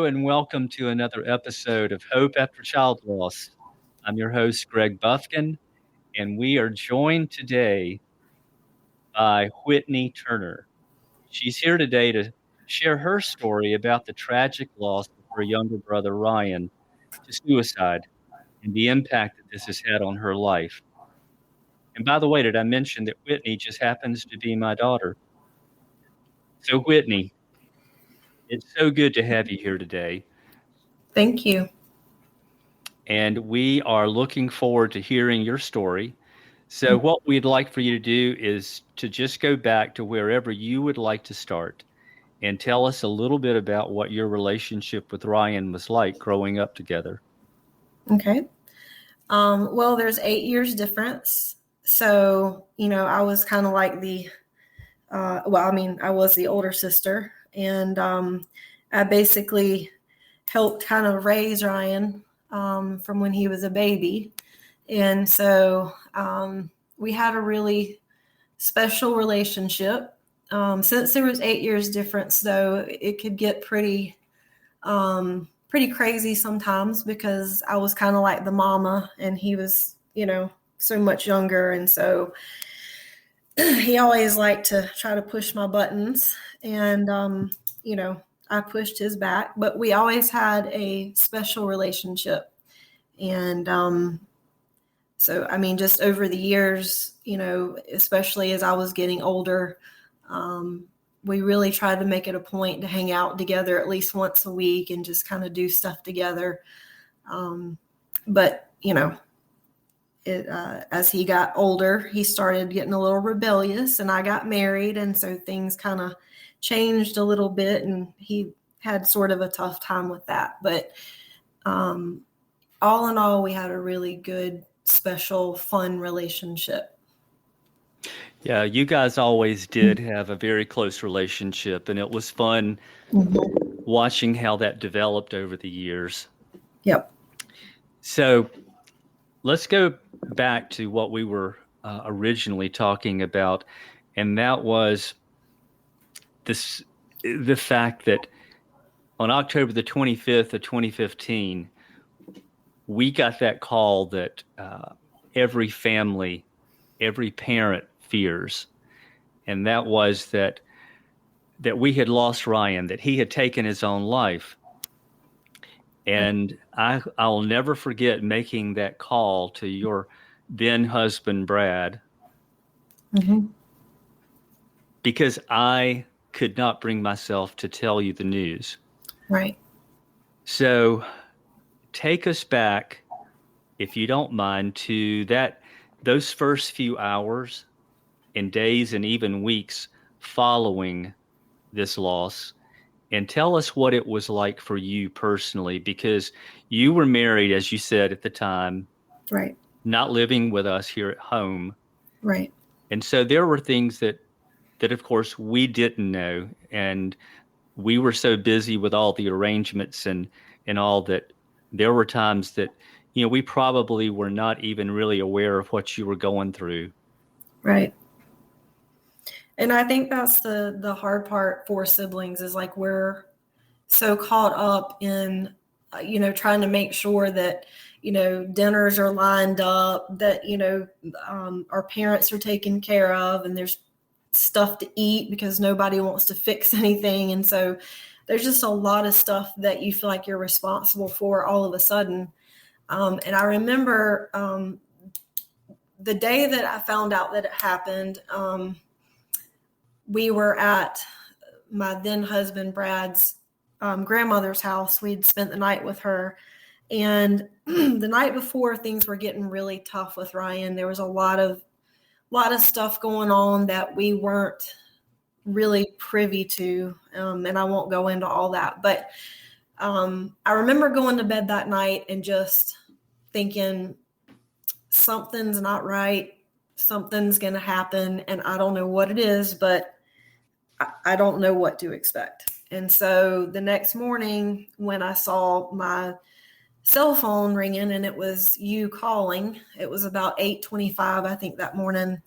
and welcome to another episode of Hope After Child Loss. I'm your host, Greg Buffkin, and we are joined today by Whitney Turner. She's here today to share her story about the tragic loss of her younger brother, Ryan, to suicide and the impact that this has had on her life. And by the way, did I mention that Whitney just happens to be my daughter? So, Whitney, it's so good to have you here today. Thank you. And we are looking forward to hearing your story. So what we'd like for you to do is to just go back to wherever you would like to start and tell us a little bit about what your relationship with Ryan was like growing up together. Okay. Well, there's 8 years difference. So, I was kind of like I was the older sister, and I basically helped kind of raise Ryan from when he was a baby. And so we had a really special relationship. Since there was 8 years difference, though, it could get pretty crazy sometimes because I was kind of like the mama and he was, so much younger. And so he always liked to try to push my buttons and, I pushed his back, but we always had a special relationship. And so, just over the years, especially as I was getting older, we really tried to make it a point to hang out together at least once a week and just kind of do stuff together. But, as he got older, he started getting a little rebellious and I got married. And so things kind of changed a little bit and he had sort of a tough time with that. But all in all, we had a really good, special, fun relationship. Yeah, you guys always did have a very close relationship, and it was fun watching how that developed over the years. Yep. So let's go back to what we were originally talking about, and that was the fact that on October the 25th of 2015, we got that call that every family, every parent fears, and that was that we had lost Ryan, that he had taken his own life. And I'll never forget making that call to your then husband, Brad, because I could not bring myself to tell you the news. Right. So take us back, if you don't mind, to those first few hours and days and even weeks following this loss, and tell us what it was like for you personally, because you were married, as you said at the time, right, not living with us here at home. Right. And so there were things that of course we didn't know, and we were so busy with all the arrangements and all that there were times that, we probably were not even really aware of what you were going through. Right. And I think that's the hard part for siblings is like we're so caught up in, trying to make sure that, dinners are lined up, that, our parents are taken care of and there's stuff to eat because nobody wants to fix anything. And so there's just a lot of stuff that you feel like you're responsible for all of a sudden. And I remember the day that I found out that it happened, we were at my then husband Brad's grandmother's house. We'd spent the night with her. And the night before, things were getting really tough with Ryan. There was a lot of stuff going on that we weren't really privy to. And I won't go into all that. But I remember going to bed that night and just thinking, something's not right. Something's going to happen. And I don't know what it is, but I don't know what to expect. And so the next morning when I saw my cell phone ringing and it was you calling, it was about 8:25, I think, that morning.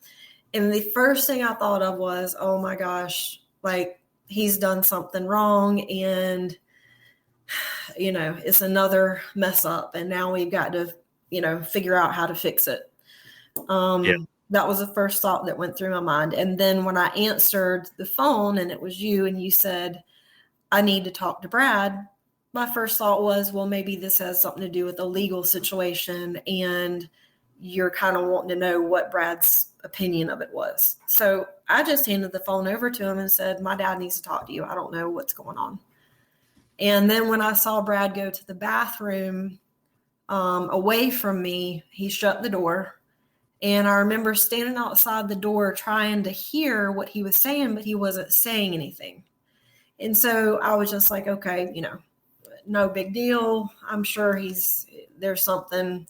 And the first thing I thought of was, oh my gosh, like he's done something wrong. And it's another mess up, and now we've got to, figure out how to fix it. Yeah. That was the first thought that went through my mind. And then when I answered the phone and it was you and you said, I need to talk to Brad, my first thought was, well, maybe this has something to do with a legal situation and you're kind of wanting to know what Brad's opinion of it was. So I just handed the phone over to him and said, my dad needs to talk to you. I don't know what's going on. And then when I saw Brad go to the bathroom away from me, he shut the door. And I remember standing outside the door trying to hear what he was saying, but he wasn't saying anything. And so I was just like, okay, no big deal. I'm sure there's something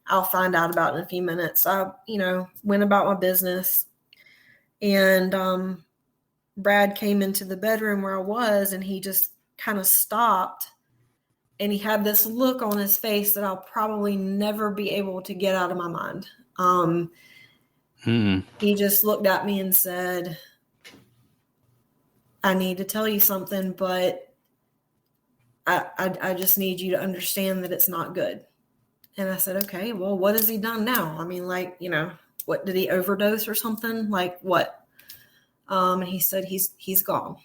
I'll find out about in a few minutes. I, went about my business. And Brad came into the bedroom where I was, and he just kind of stopped. And he had this look on his face that I'll probably never be able to get out of my mind. He just looked at me and said, I need to tell you something, but I just need you to understand that it's not good. And I said, okay, well, what has he done now? I mean, what, did he overdose or something? Like what? And he said, he's gone.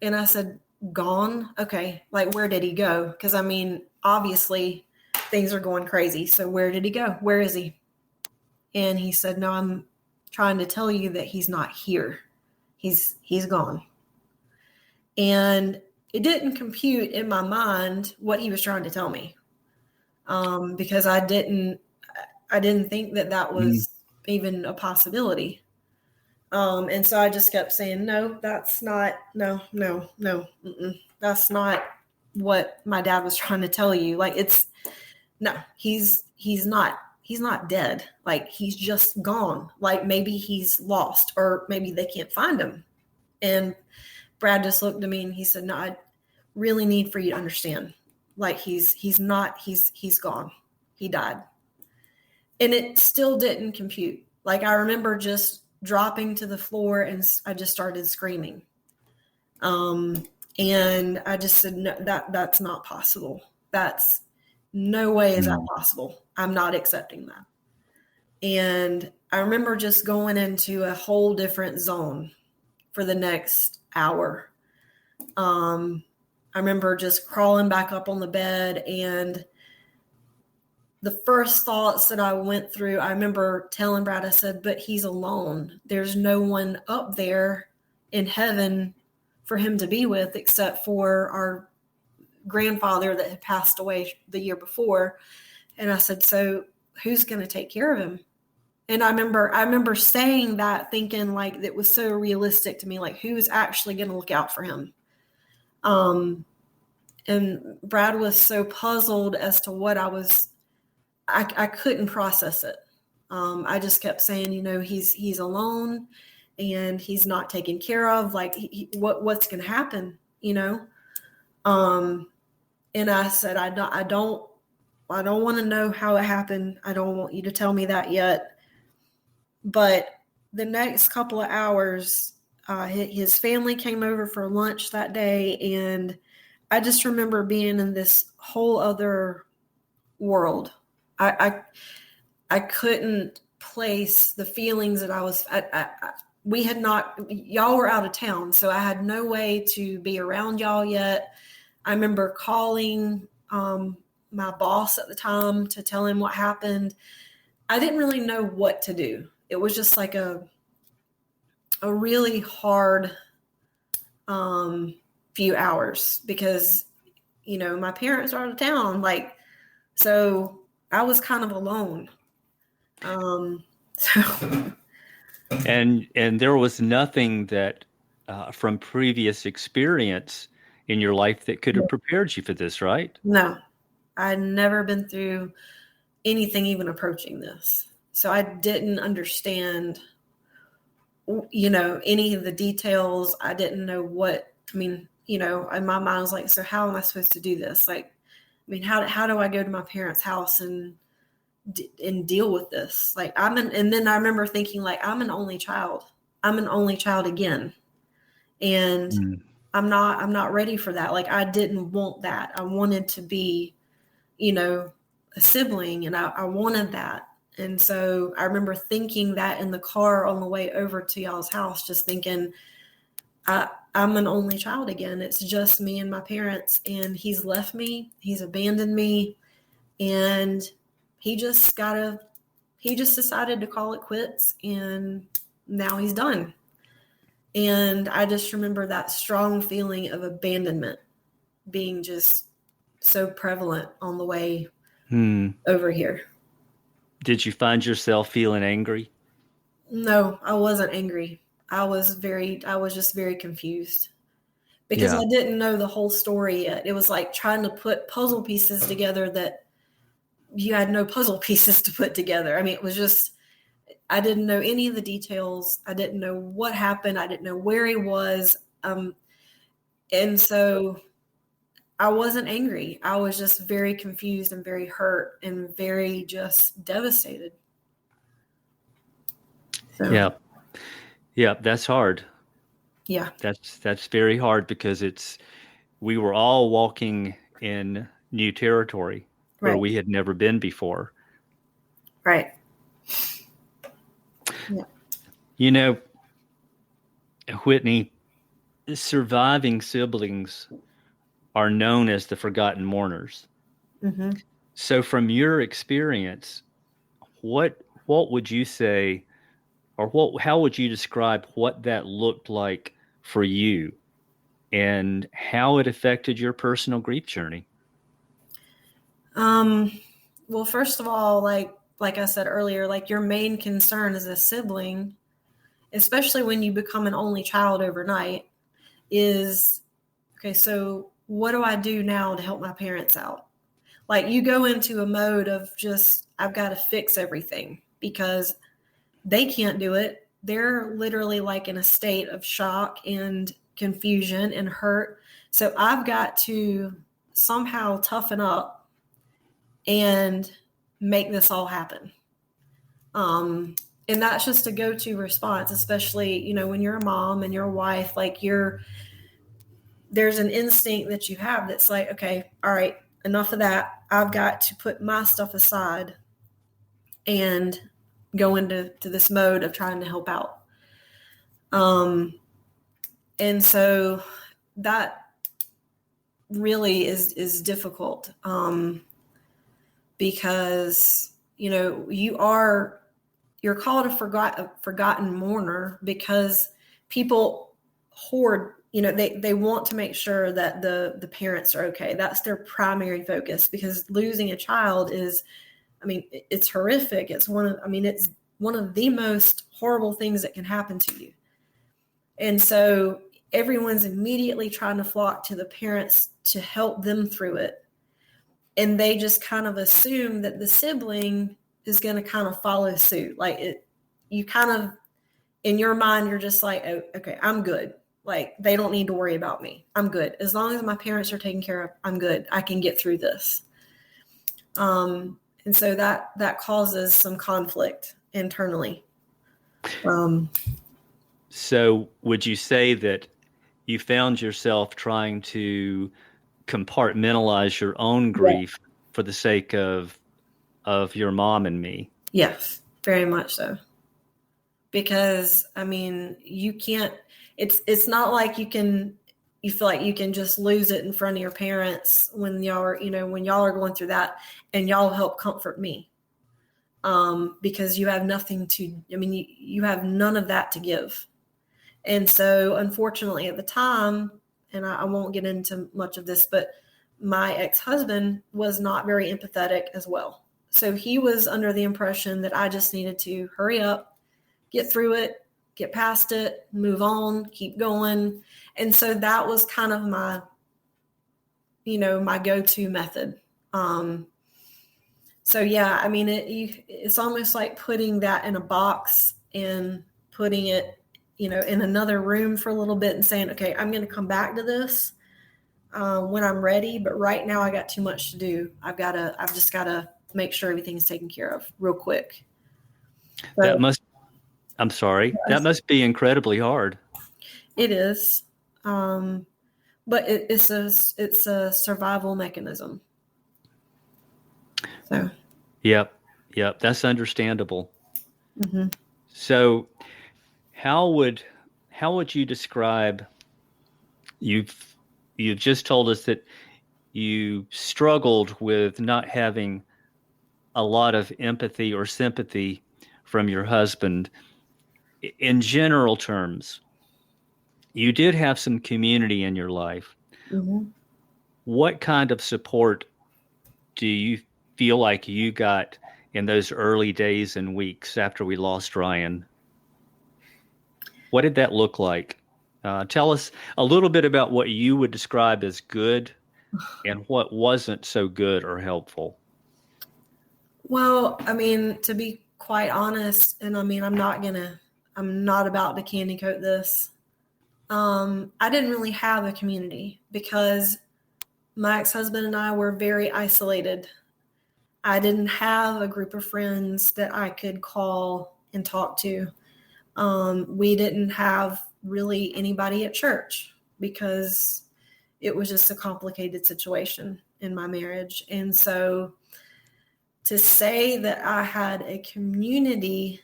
And I said, gone? Okay. Like, where did he go? Because I mean, obviously things are going crazy. So where did he go? Where is he? And he said, no, I'm trying to tell you that he's not here. He's gone. And it didn't compute in my mind what he was trying to tell me. Because I didn't think that was even a possibility. And so I just kept saying, no, that's not, no, that's not what my dad was trying to tell you. Like he's not dead. Like he's just gone. Like maybe he's lost, or maybe they can't find him. And Brad just looked at me and he said, no, I really need for you to understand. Like he's gone. He died. And it still didn't compute. Like I remember just dropping to the floor and I just started screaming. And I just said, no, that's not possible. That's no way is that possible. I'm not accepting that. And I remember just going into a whole different zone for the next hour. I remember just crawling back up on the bed, and the first thoughts that I went through, I remember telling Brad, I said, but he's alone. There's no one up there in heaven for him to be with except for our grandfather that had passed away the year before. And I said, so who's going to take care of him? And I remember saying that, thinking like it was so realistic to me, like who's actually going to look out for him? And Brad was so puzzled as to what I couldn't process it. I just kept saying, he's alone and he's not taken care of. Like what's going to happen, And I said, I don't want to know how it happened. I don't want you to tell me that yet. But the next couple of hours, his family came over for lunch that day. And I just remember being in this whole other world. I couldn't place the feelings that I was, we had not, y'all were out of town. So I had no way to be around y'all yet. I remember calling my boss at the time to tell him what happened. I didn't really know what to do. It was just like a really hard few hours because, my parents are out of town. Like, so I was kind of alone. And there was nothing that from previous experience in your life that could have prepared you for this, right? No, I'd never been through anything even approaching this. So I didn't understand, any of the details. I didn't know in my mind I was like, so how am I supposed to do this? Like, how do I go to my parents' house and deal with this? Like and then I remember thinking like, I'm an only child. I'm an only child again. And I'm not ready for that. Like, I didn't want that. I wanted to be, a sibling, and I wanted that. And so I remember thinking that in the car on the way over to y'all's house, just thinking, I'm an only child again. It's just me and my parents, and he's left me. He's abandoned me, and he just decided to call it quits, and now he's done. And I just remember that strong feeling of abandonment being just so prevalent on the way over here. Did you find yourself feeling angry? No, I wasn't angry. I was just very confused because Yeah. I didn't know the whole story yet. It was like trying to put puzzle pieces together that you had no puzzle pieces to put together. I mean, it was just, I didn't know any of the details. I didn't know what happened. I didn't know where he was. And so I wasn't angry. I was just very confused and very hurt and very just devastated. So, Yeah. Yeah, that's hard. yeah. That's very hard because we were all walking in new territory where Right. we had never been before. Right. Yeah. Whitney, surviving siblings are known as the forgotten mourners. Mm-hmm. So from your experience, what would you say, or how would you describe what that looked like for you and how it affected your personal grief journey? Well, first of all, like I said earlier, like, your main concern as a sibling, especially when you become an only child overnight, is, okay, so what do I do now to help my parents out? Like, you go into a mode of just, I've got to fix everything because they can't do it. They're literally like in a state of shock and confusion and hurt. So I've got to somehow toughen up and make this all happen. And that's just a go-to response, especially, when you're a mom and you're a wife, like, there's an instinct that you have that's like, okay, all right, enough of that. I've got to put my stuff aside and go into this mode of trying to help out. And so that really is difficult, because, you're called a forgotten mourner because people hoard, they want to make sure that the parents are okay. That's their primary focus, because losing a child is, it's horrific. It's one of the most horrible things that can happen to you. And so everyone's immediately trying to flock to the parents to help them through it. And they just kind of assume that the sibling is going to kind of follow suit. Like, you kind of, in your mind, you're just like, oh, okay, I'm good. Like, they don't need to worry about me. I'm good. As long as my parents are taken care of, I'm good. I can get through this. And so that causes some conflict internally. So would you say that you found yourself trying to compartmentalize your own grief for the sake of your mom and me? Yes, very much so. Because, you can't, it's not like you feel like you can just lose it in front of your parents when y'all are going through that, and y'all help comfort me. Because you have nothing to, you have none of that to give. And so, unfortunately, at the time, and I won't get into much of this, but my ex-husband was not very empathetic as well. So he was under the impression that I just needed to hurry up, get through it, get past it, move on, keep going. And so that was kind of my, my go-to method. So yeah, it's almost like putting that in a box and putting it, in another room for a little bit and saying, okay, I'm going to come back to this when I'm ready. But right now I got too much to do. I've just got to make sure everything's taken care of real quick. I'm sorry. That must be incredibly hard. It is. but it's a survival mechanism. So, Yep. That's understandable. mm-hmm. So, how would you describe you've just told us that you struggled with not having a lot of empathy or sympathy from your husband. In general terms, you did have some community in your life. Mm-hmm. What kind of support do you feel like you got in those early days and weeks after we lost Ryan? What did that look like? Tell us a little bit about what you would describe as good and what wasn't so good or helpful. Well, I mean, to be quite honest, and I mean, I'm not about to candy coat this. I didn't really have a community because my ex-husband and I were very isolated. I didn't have a group of friends that I could call and talk to. We didn't have really anybody at church because it was just a complicated situation in my marriage. And so to say that I had a community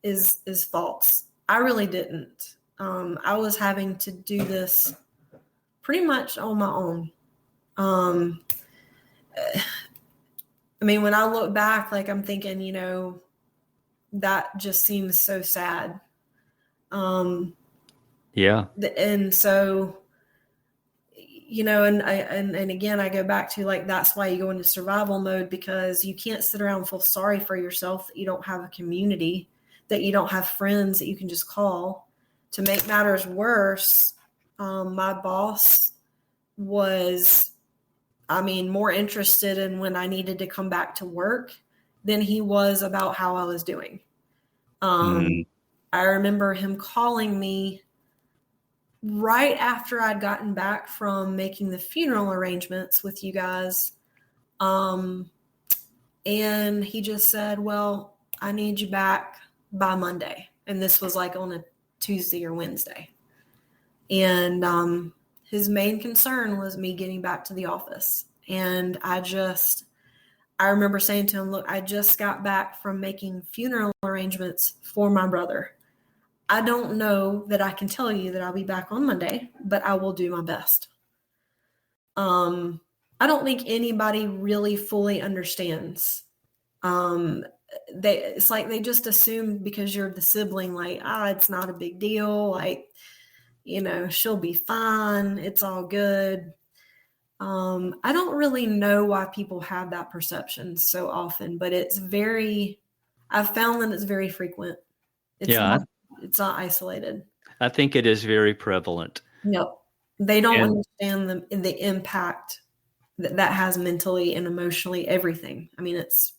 is false. I really didn't. I was having to do this pretty much on my own. I mean, when I look back, like I'm thinking, that just seems so sad. Yeah. And so, and again, I go back to like, that's why you go into survival mode, because you can't sit around and feel sorry for yourself that you don't have a community, that you don't have friends that you can just call. To make matters worse, my boss was, more interested in when I needed to come back to work than he was about how I was doing. I remember him calling me right after I'd gotten back from making the funeral arrangements with you guys. And he just said, well, I need you back by Monday. And this was like on a Tuesday or Wednesday. And his main concern was me getting back to the office. And I remember saying to him, look, I just got back from making funeral arrangements for my brother. I don't know that I can tell you that I'll be back on Monday, but I will do my best. I don't think anybody really fully understands. It's like they just assume because you're the sibling, like, it's not a big deal. Like, she'll be fine. It's all good. I don't really know why people have that perception so often, but I've found that it's very frequent. It's not isolated. I think it is very prevalent. No, they don't understand the impact that has mentally and emotionally, everything. I mean, it's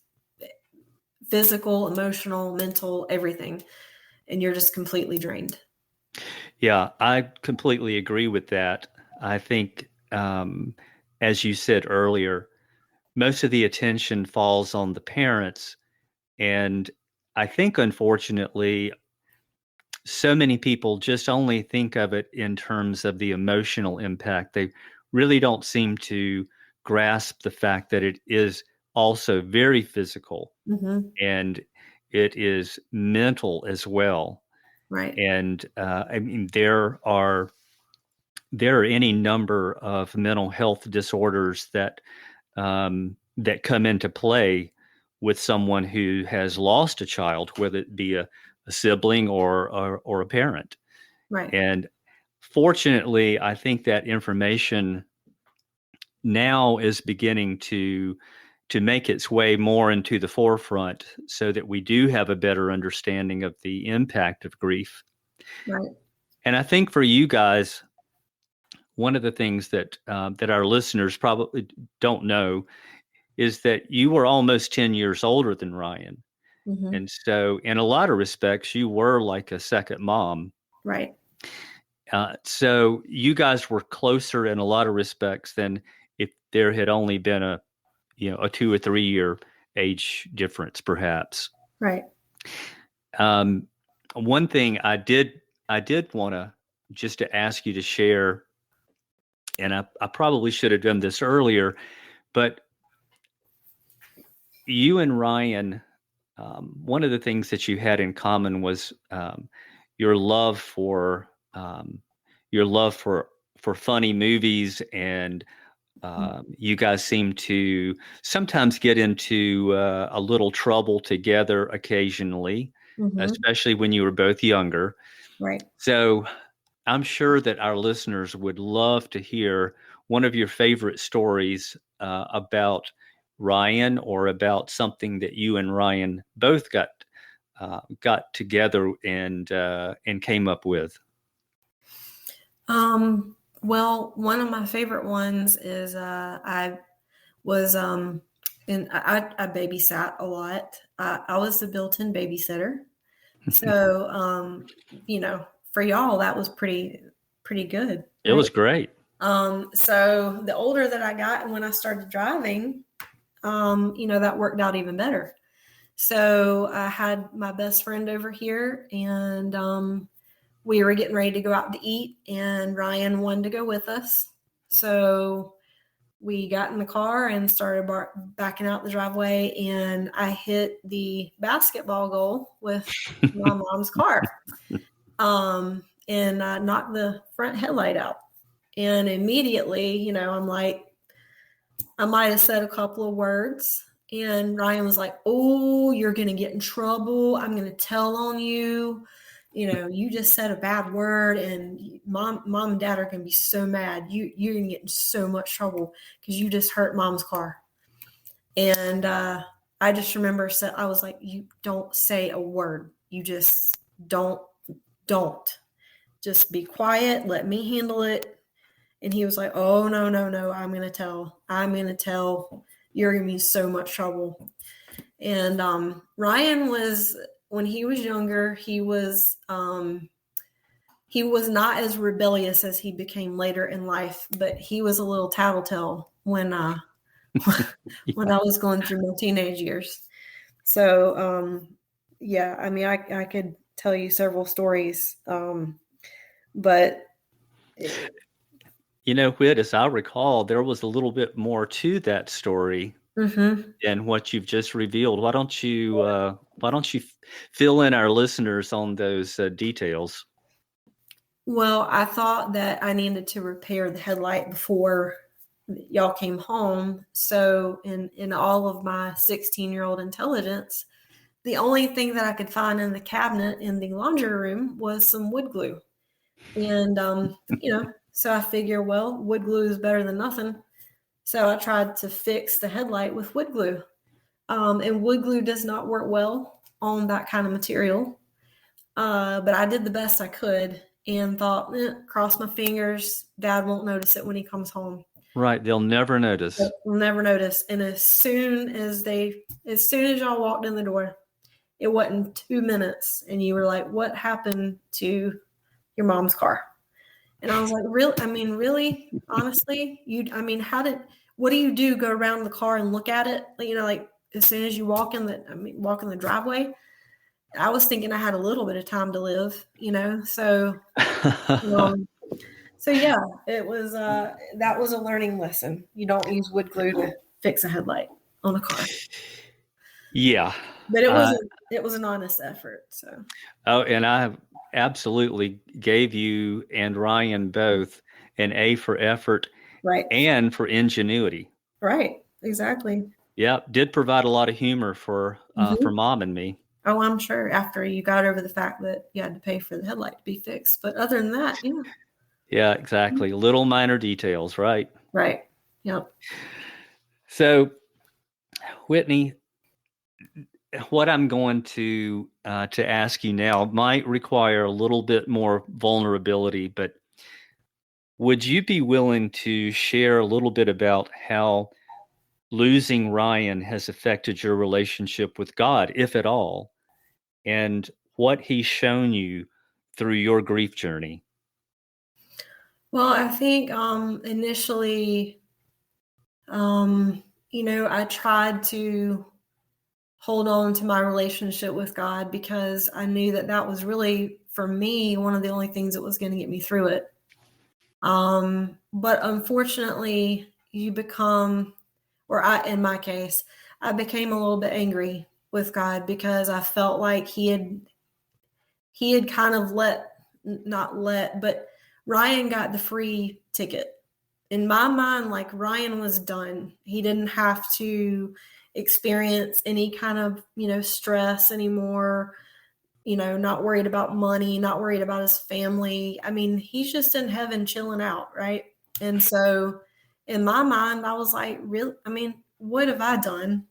physical, emotional, mental, everything. And you're just completely drained. Yeah, I completely agree with that. I think, as you said earlier, most of the attention falls on the parents. And I think, unfortunately, so many people just only think of it in terms of the emotional impact. They really don't seem to grasp the fact that it is also very physical and it is mental as well. Right. And I mean, there are any number of mental health disorders that come into play with someone who has lost a child, whether it be a sibling or a parent. Right. And fortunately, I think that information now is beginning to make its way more into the forefront so that we do have a better understanding of the impact of grief. Right. And I think for you guys, one of the things that that our listeners probably don't know is that you were almost 10 years older than Ryan. And so in a lot of respects, you were like a second mom. Right. So you guys were closer in a lot of respects than if there had only been a 2 or 3 year age difference, perhaps. Right. One thing I did want to just to ask you to share and I probably should have done this earlier, but you and Ryan, one of the things that you had in common was your love for um, your love for funny movies, and you guys seem to sometimes get into a little trouble together occasionally, Mm-hmm. especially when you were both younger. Right. So I'm sure that our listeners would love to hear one of your favorite stories about Ryan, or about something that you and Ryan both got together and came up with. Well, one of my favorite ones is I was and I babysat a lot. I was the built-in babysitter. So for y'all that was pretty good. It Right? was great. So the older that I got and when I started driving, that worked out even better. So I had my best friend over here, and we were getting ready to go out to eat, and Ryan wanted to go with us. So we got in the car and started backing out the driveway, and I hit the basketball goal with my mom's car, and knocked the front headlight out. And immediately, I'm like, I might have said a couple of words, and Ryan was like, "Oh, you're going to get in trouble. I'm going to tell on you. You just said a bad word, and mom and dad are going to be so mad. You're going to get in so much trouble because you just hurt mom's car." And I just remember, I was like, "You don't say a word. You just don't just be quiet. Let me handle it." And he was like, "Oh, no, I'm going to tell. You're going to be in so much trouble." And Ryan was, when he was younger, he was not as rebellious as he became later in life, but he was a little tattletale when when I was going through my teenage years. So I could tell you several stories, but Whit, as I recall, there was a little bit more to that story than what you've just revealed. Why don't you fill in our listeners on those details? Well, I thought that I needed to repair the headlight before y'all came home. So in all of my 16-year-old intelligence, the only thing that I could find in the cabinet in the laundry room was some wood glue. And so I figure, well, wood glue is better than nothing. So I tried to fix the headlight with wood glue. And wood glue does not work well on that kind of material. But I did the best I could and thought, cross my fingers, Dad won't notice it when he comes home. Right. They'll never notice. They'll never notice. And as soon as y'all walked in the door, it wasn't 2 minutes. And you were like, "What happened to your mom's car?" And I was like, really, honestly, what do you do? Go around the car and look at it? Like as soon as you walk in the driveway. I was thinking I had a little bit of time to live, so, so yeah, it was, that was a learning lesson. You don't use wood glue to fix a headlight on a car. Yeah. But it was an honest effort. So. Oh, and I absolutely gave you and Ryan both an A for effort, Right. And for ingenuity. Right. Exactly. Yeah. Did provide a lot of humor for Mom and me. Oh, I'm sure after you got over the fact that you had to pay for the headlight to be fixed. But other than that, yeah. Yeah, exactly. Little minor details, right? Right. Yep. So, Whitney, what I'm going to ask you now might require a little bit more vulnerability, but would you be willing to share a little bit about how losing Ryan has affected your relationship with God, if at all, and what he's shown you through your grief journey? Well, I think initially, I tried to hold on to my relationship with God because I knew that was really, for me, one of the only things that was going to get me through it. But unfortunately, you become, in my case, I became a little bit angry with God because I felt like he had kind of but Ryan got the free ticket. In my mind, like, Ryan was done. He didn't have to experience any kind of, stress anymore, not worried about money, not worried about his family. I mean, he's just in heaven chilling out, right? And so in my mind, I was like, really? I mean, what have I done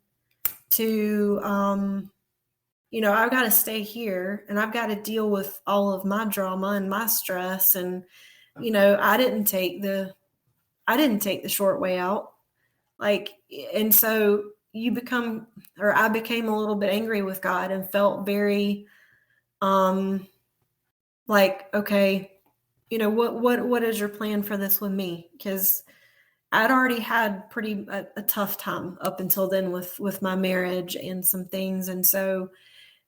to, I've got to stay here and I've got to deal with all of my drama and my stress. And, I didn't take the short way out. Like, and so I became a little bit angry with God and felt very, like, okay, what is your plan for this with me? Because I'd already had a tough time up until then with my marriage and some things. And so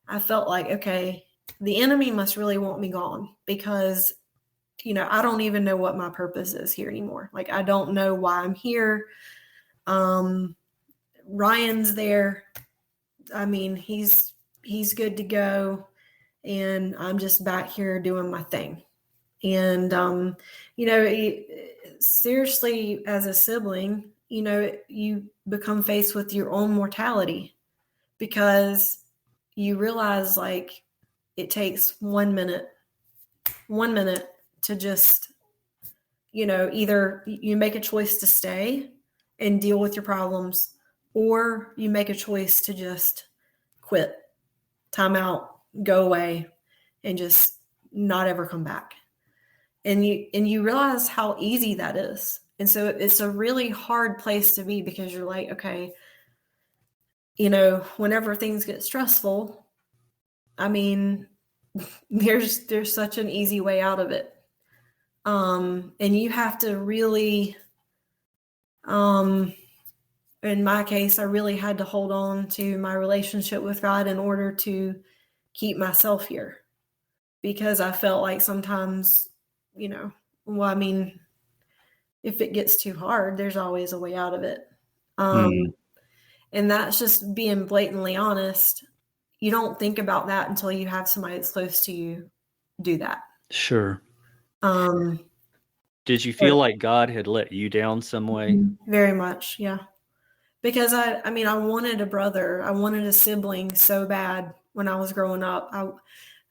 I felt like, okay, the enemy must really want me gone because, I don't even know what my purpose is here anymore. Like, I don't know why I'm here. Ryan's there. I mean, he's good to go. And I'm just back here doing my thing. And, seriously, as a sibling, you become faced with your own mortality because you realize, like, it takes 1 minute to just, either you make a choice to stay and deal with your problems, or you make a choice to just quit, time out, go away, and just not ever come back. And you realize how easy that is. And so it's a really hard place to be because you're like, okay, whenever things get stressful, I mean, there's such an easy way out of it. And you have to really, in my case, I really had to hold on to my relationship with God in order to keep myself here, because I felt like sometimes, well, I mean, if it gets too hard, there's always a way out of it. And that's just being blatantly honest. You don't think about that until you have somebody that's close to you do that. Sure. Did you feel like God had let you down some way? Very much, yeah. Because I mean, I wanted a brother. I wanted a sibling so bad when I was growing up.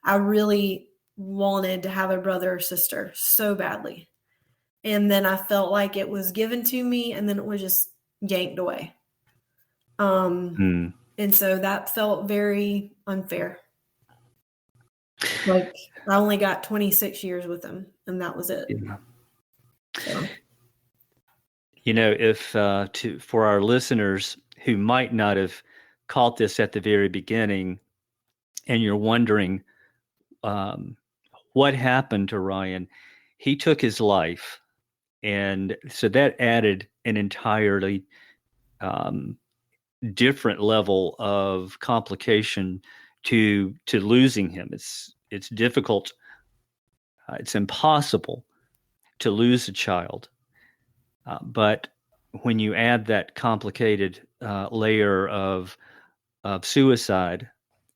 I really wanted to have a brother or sister so badly. And then I felt like it was given to me and then it was just yanked away. And so that felt very unfair. Like, I only got 26 years with him and that was it. Yeah. So. If for our listeners who might not have caught this at the very beginning, and you're wondering what happened to Ryan, he took his life, and so that added an entirely different level of complication to losing him. It's difficult. It's impossible to lose a child. But when you add that complicated layer of suicide,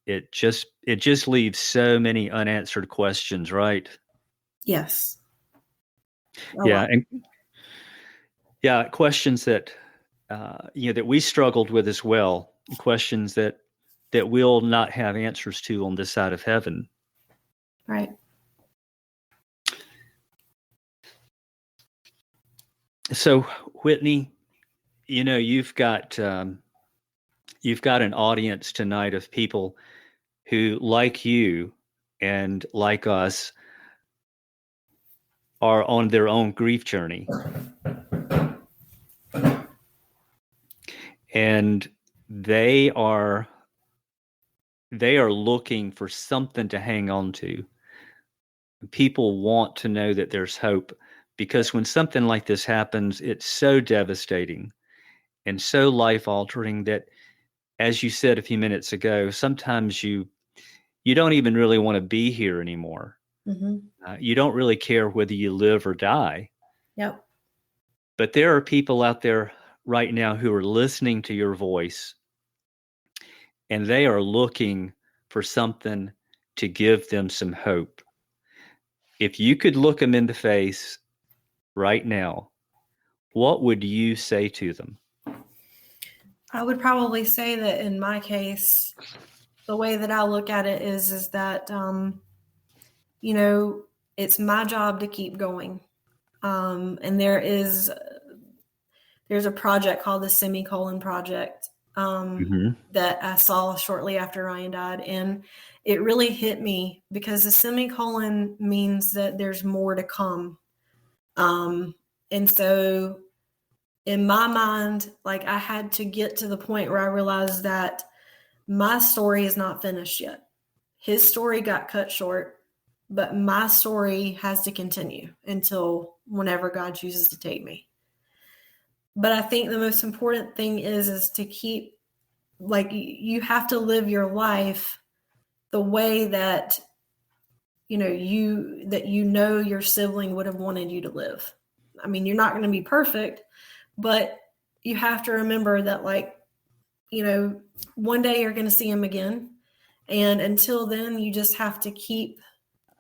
it just leaves so many unanswered questions, right? Yes. Questions that that we struggled with as well. Questions that we'll not have answers to on this side of heaven. Right. So, Whitney, you've got an audience tonight of people who, like you and like us, are on their own grief journey. And they are looking for something to hang on to. People want to know that there's hope, because when something like this happens, it's so devastating and so life-altering that, as you said a few minutes ago, sometimes you don't even really want to be here anymore. You don't really care whether you live or die. Yep. But there are people out there right now who are listening to your voice, and they are looking for something to give them some hope. If you could look them in the face right now, what would you say to them? I would probably say that in my case, the way that I look at it is that, it's my job to keep going. And there's a project called the Semicolon Project that I saw shortly after Ryan died. And it really hit me because the semicolon means that there's more to come. And so in my mind, like, I had to get to the point where I realized that my story is not finished yet. His story got cut short, but my story has to continue until whenever God chooses to take me. But I think the most important thing is to keep, like, you have to live your life the way that your sibling would have wanted you to live. I mean, you're not going to be perfect, but you have to remember that, like, one day you're going to see him again. And until then, you just have to keep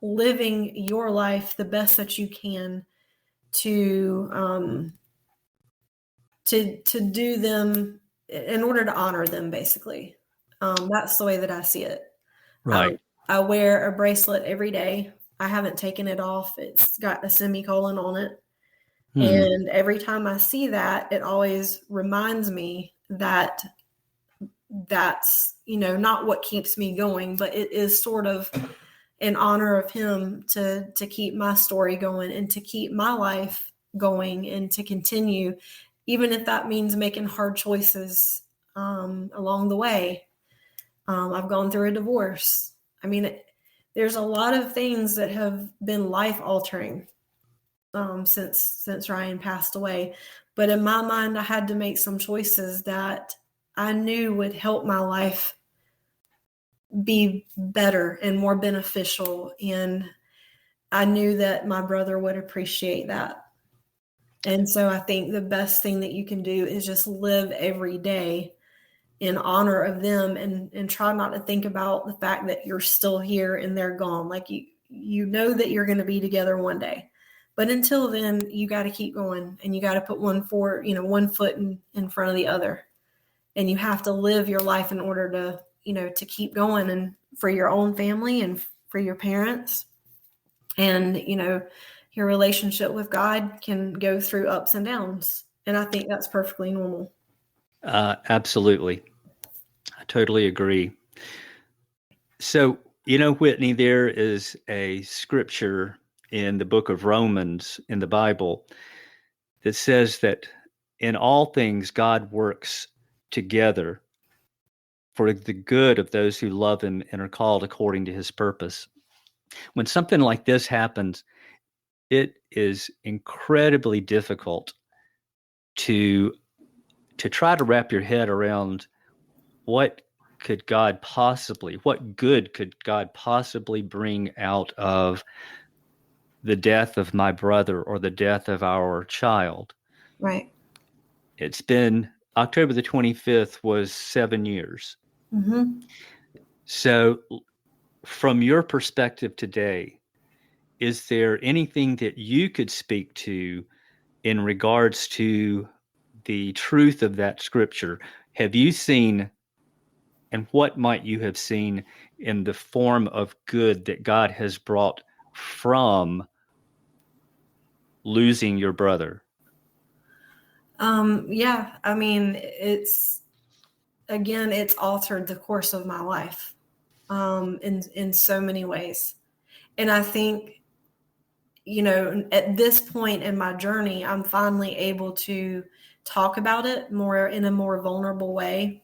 living your life the best that you can to do them in order to honor them, basically. That's the way that I see it. Right. I wear a bracelet every day. I haven't taken it off. It's got a semicolon on it. And every time I see that, it always reminds me that that's, not what keeps me going, but it is sort of in honor of him to keep my story going and to keep my life going and to continue, even if that means making hard choices along the way. I've gone through a divorce. I mean, there's a lot of things that have been life altering since Ryan passed away. But in my mind, I had to make some choices that I knew would help my life be better and more beneficial. And I knew that my brother would appreciate that. And so I think the best thing that you can do is just live every day in honor of them and try not to think about the fact that you're still here and they're gone. Like, you know that you're going to be together one day. But until then, you got to keep going, and you got to put one foot in front of the other. And you have to live your life in order to keep going, and for your own family and for your parents. And, your relationship with God can go through ups and downs. And I think that's perfectly normal. Absolutely. I totally agree. So, Whitney, there is a scripture in the book of Romans in the Bible that says that in all things God works together for the good of those who love him and are called according to his purpose. When something like this happens, it is incredibly difficult to try to wrap your head around what good could God possibly bring out of the death of my brother or the death of our child. Right. It's been October the 25th was 7 years. Mm-hmm. So from your perspective today, is there anything that you could speak to in regards to the truth of that scripture? Have you seen, and what might you have seen in the form of good that God has brought from losing your brother? Yeah, I mean, it's altered the course of my life in so many ways. And I think, at this point in my journey, I'm finally able to talk about it more in a more vulnerable way.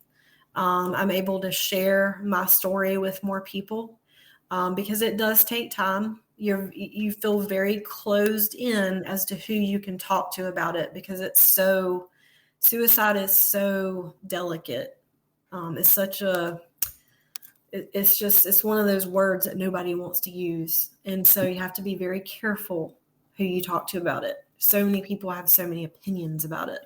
I'm able to share my story with more people because it does take time. You feel very closed in as to who you can talk to about it, because suicide is so delicate. It's one of those words that nobody wants to use. And so you have to be very careful who you talk to about it. so many people have so many opinions about it.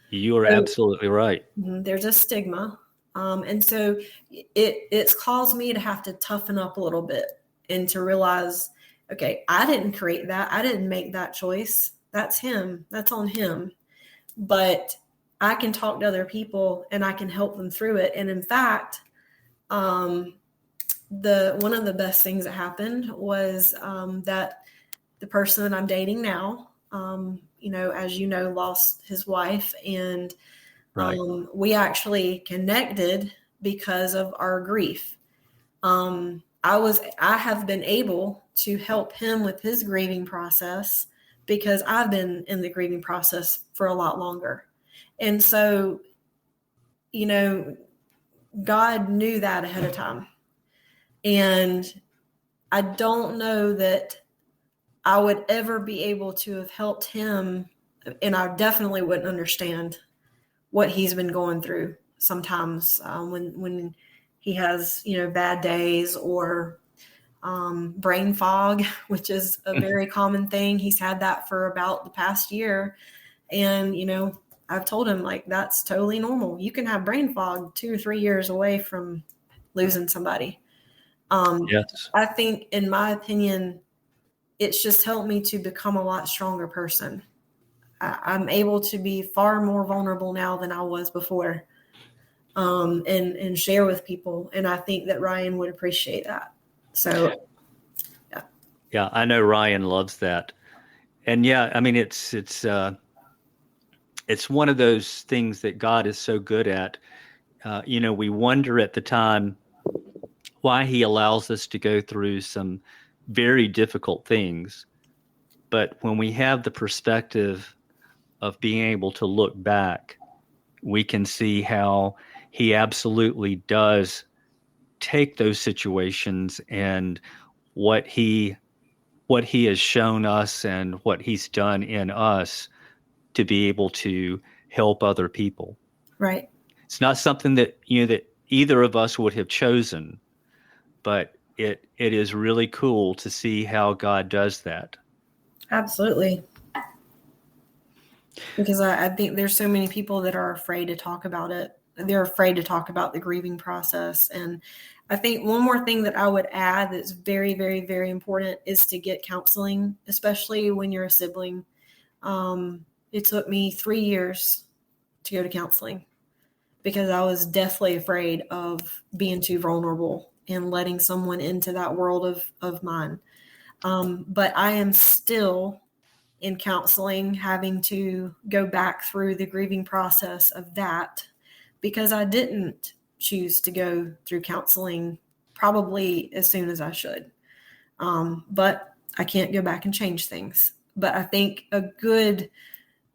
You are So, absolutely right. there's a stigma. And so it's caused me to have to toughen up a little bit and to realize, okay, I didn't create that. I didn't make that choice. That's him. That's on him. But I can talk to other people and I can help them through it. And in fact, one of the best things that happened was that the person that I'm dating now, as you know, lost his wife, and Right. we actually connected because of our grief. I have been able to help him with his grieving process because I've been in the grieving process for a lot longer. And so, God knew that ahead of time. And I don't know that I would ever be able to have helped him, and I definitely wouldn't understand what he's been going through sometimes when he has, bad days or brain fog, which is a very common thing. He's had that for about the past year. And, I've told him, like, that's totally normal. You can have brain fog 2 or 3 years away from losing somebody. Yes. I think, in my opinion, it's just helped me to become a lot stronger person. I'm able to be far more vulnerable now than I was before, and share with people. And I think that Ryan would appreciate that. So, yeah. Yeah, I know Ryan loves that. And yeah, I mean, it's one of those things that God is so good at. We wonder at the time why he allows us to go through some very difficult things. But when we have the perspective of being able to look back, we can see how he absolutely does take those situations and what he has shown us and what he's done in us to be able to help other people. Right. It's not something that that either of us would have chosen, but it is really cool to see how God does that. Absolutely. Because I think there's so many people that are afraid to talk about it. They're afraid to talk about the grieving process. And I think one more thing that I would add that's very, very, very important is to get counseling, especially when you're a sibling. It took me 3 years to go to counseling because I was deathly afraid of being too vulnerable and letting someone into that world of mine. But I am still in counseling, having to go back through the grieving process of that because I didn't choose to go through counseling probably as soon as I should. But I can't go back and change things. But I think a good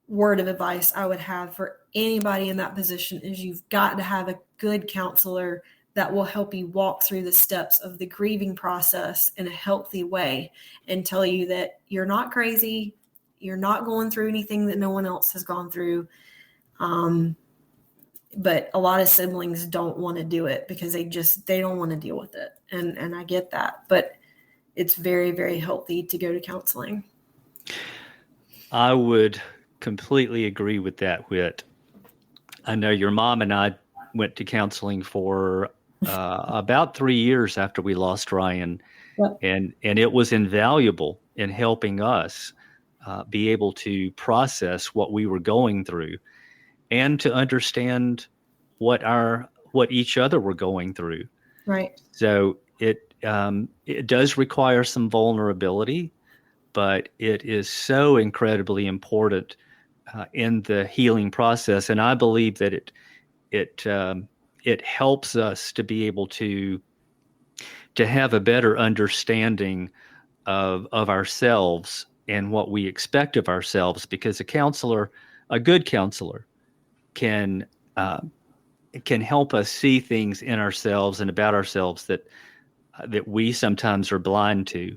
word of advice I would have for anybody in that position is you've got to have a good counselor that will help you walk through the steps of the grieving process in a healthy way and tell you that you're not crazy. You're not going through anything that no one else has gone through. But a lot of siblings don't want to do it because they don't want to deal with it. And I get that, but it's very, very healthy to go to counseling. I would completely agree with that, Whit. I know your mom and I went to counseling for about 3 years after we lost Ryan. Yep. And it was invaluable in helping us be able to process what we were going through and to understand what each other were going through. Right. So it does require some vulnerability, but it is so incredibly important in the healing process. And I believe that it helps us to be able to have a better understanding of ourselves and what we expect of ourselves, because a good counselor can help us see things in ourselves and about ourselves that we sometimes are blind to,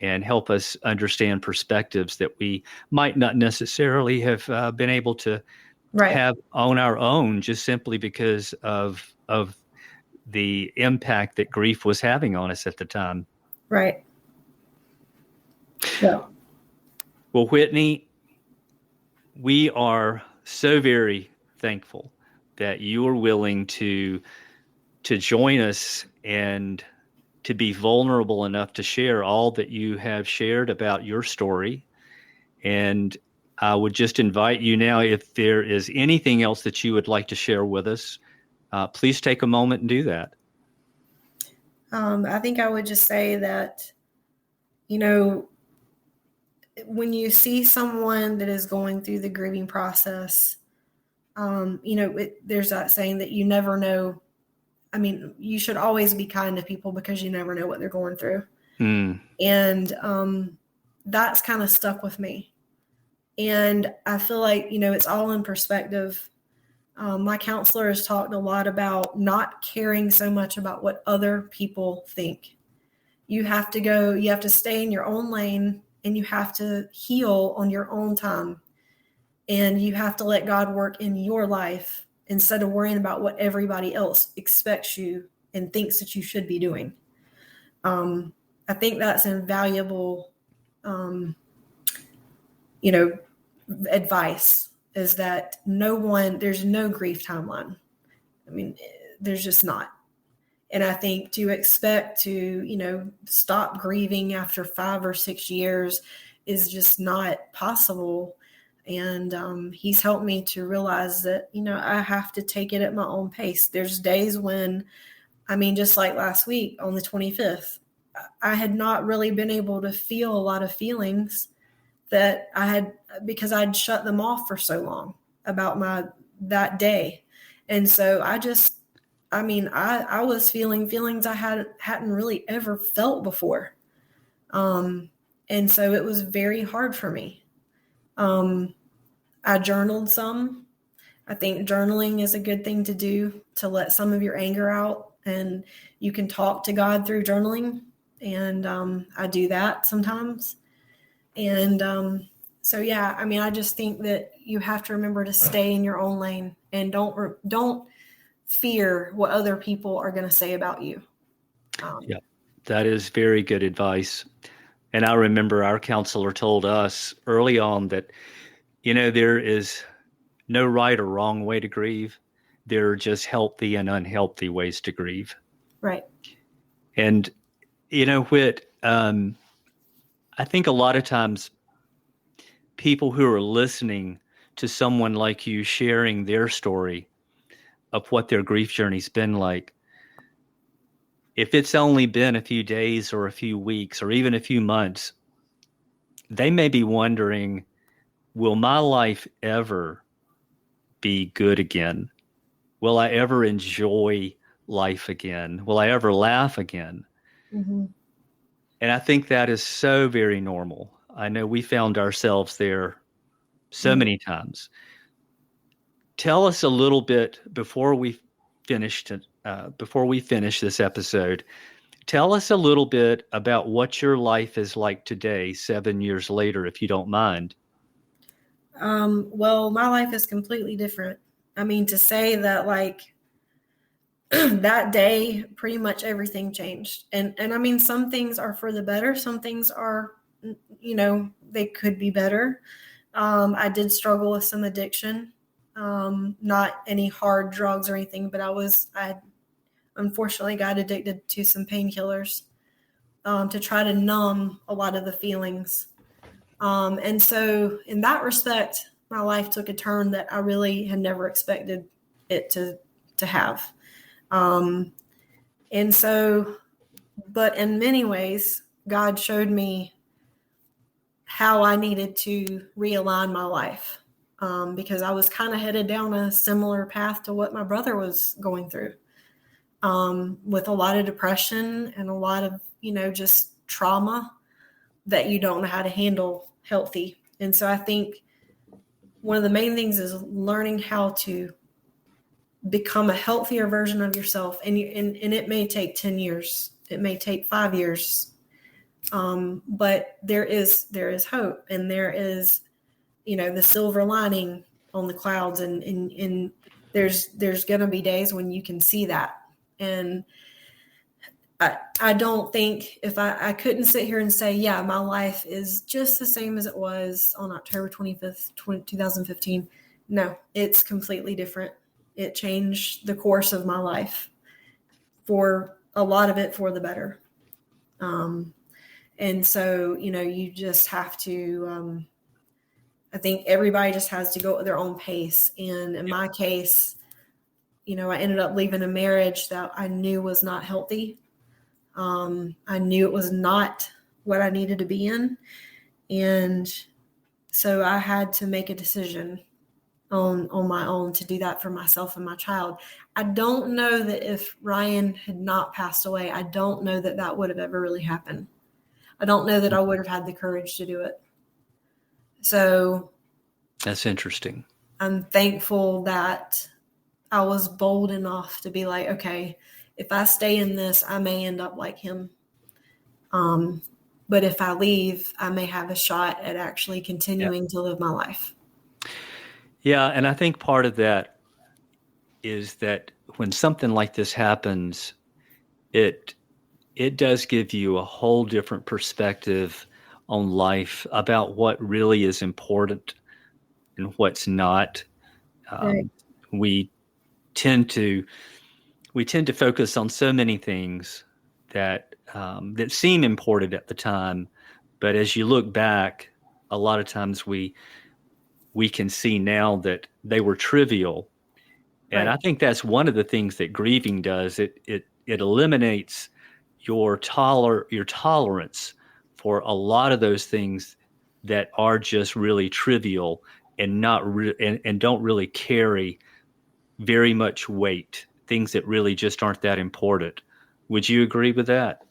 and help us understand perspectives that we might not necessarily have been able to have on our own, just simply because of the impact that grief was having on us at the time. Right. Yeah. Well, Whitney, we are so very thankful that you are willing to join us and to be vulnerable enough to share all that you have shared about your story. And I would just invite you now, if there is anything else that you would like to share with us, please take a moment and do that. I think I would just say that, you know, when you see someone that is going through the grieving process, there's that saying that you never know. I mean, you should always be kind to people because you never know what they're going through. Mm. And that's kind of stuck with me. And I feel like, it's all in perspective. My counselor has talked a lot about not caring so much about what other people think. You have to stay in your own lane, and you have to heal on your own time. And you have to let God work in your life instead of worrying about what everybody else expects you and thinks that you should be doing. I think that's invaluable, advice, is that there's no grief timeline. I mean, there's just not. And I think to expect to, stop grieving after 5 or 6 years is just not possible. And he's helped me to realize that, I have to take it at my own pace. There's days when, just like last week on the 25th, I had not really been able to feel a lot of feelings that I had, because I'd shut them off for so long about that day. And so I was feeling feelings I hadn't really ever felt before. And so it was very hard for me. I journaled some. I think journaling is a good thing to do to let some of your anger out, and you can talk to God through journaling. And I do that sometimes. And so, yeah, I just think that you have to remember to stay in your own lane and don't fear what other people are going to say about you. Yeah, that is very good advice. And I remember our counselor told us early on that, there is no right or wrong way to grieve. There are just healthy and unhealthy ways to grieve. Right. And, Whit, I think a lot of times people who are listening to someone like you sharing their story of what their grief journey's been like, if it's only been a few days or a few weeks or even a few months, they may be wondering, will my life ever be good again? Will I ever enjoy life again? Will I ever laugh again? Mm-hmm. And I think that is so very normal. I know we found ourselves there so many times. Tell us a little bit before we finish this episode. Tell us a little bit about what your life is like today, 7 years later, if you don't mind. Well, my life is completely different. To say that, like, that day, pretty much everything changed. And some things are for the better. Some things are, they could be better. I did struggle with some addiction, not any hard drugs or anything, but I unfortunately got addicted to some painkillers, to try to numb a lot of the feelings. And so in that respect, my life took a turn that I really had never expected it to have. And so, but in many ways, God showed me how I needed to realign my life, because I was kind of headed down a similar path to what my brother was going through, with a lot of depression and a lot of, just trauma that you don't know how to handle healthy. And so I think one of the main things is learning how to become a healthier version of yourself. And it may take 10 years. It may take 5 years. But there is hope, and there is, the silver lining on the clouds. And there's going to be days when you can see that. And I don't think if I couldn't sit here and say, yeah, my life is just the same as it was on October 25th, 2015. No, it's completely different. It changed the course of my life, for a lot of it for the better. And so, you just have to, I think everybody just has to go at their own pace. And in my case, I ended up leaving a marriage that I knew was not healthy. I knew it was not what I needed to be in. And so I had to make a decision on my own to do that for myself and my child. I don't know that if Ryan had not passed away, I don't know that that would have ever really happened. I don't know that I would have had the courage to do it. So that's interesting. I'm thankful that I was bold enough to be like, okay, if I stay in this, I may end up like him. But if I leave, I may have a shot at actually continuing to live my life. Yeah. And I think part of that is that when something like this happens, it does give you a whole different perspective on life about what really is important and what's not. Right. We tend to focus on so many things that seem important at the time, but as you look back, a lot of times we can see now that they were trivial. And Right. I think that's one of the things that grieving does. It eliminates your tolerance for a lot of those things that are just really trivial and and don't really carry very much weight, things that really just aren't that important. Would you agree with that?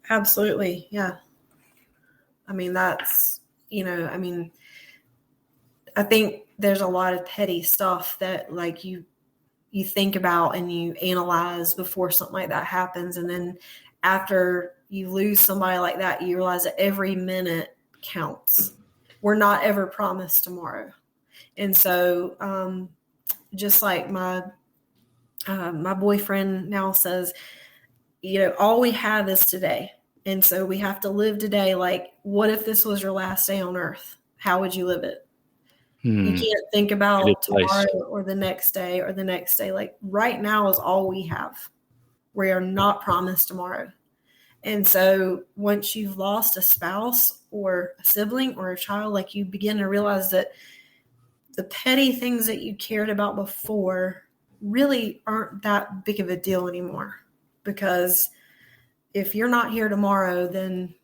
Absolutely. Yeah. I mean, I think there's a lot of petty stuff that like you think about and you analyze before something like that happens. And then after you lose somebody like that, you realize that every minute counts. We're not ever promised tomorrow. And so, just like my boyfriend now says, all we have is today. And so we have to live today. Like, what if this was your last day on earth? How would you live it? You can't think about tomorrow or the next day or the next day. Like right now is all we have. We are not promised tomorrow. And so once you've lost a spouse or a sibling or a child, like you begin to realize that the petty things that you cared about before really aren't that big of a deal anymore. Because if you're not here tomorrow, then,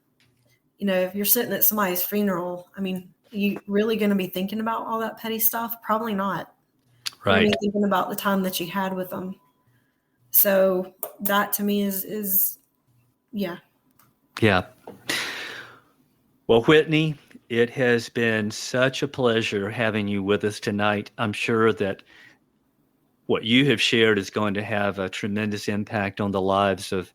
if you're sitting at somebody's funeral, I mean, you really going to be thinking about all that petty stuff? Probably not. Right. You're thinking about the time that you had with them. So that to me is yeah. Yeah. Well, Whitney, it has been such a pleasure having you with us tonight. I'm sure that what you have shared is going to have a tremendous impact on the lives of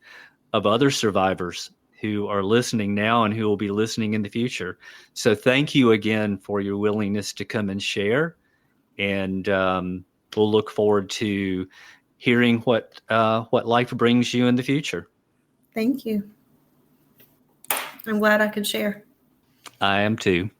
other survivors who are listening now and who will be listening in the future. So thank you again for your willingness to come and share. And we'll look forward to hearing what life brings you in the future. Thank you. I'm glad I could share. I am too.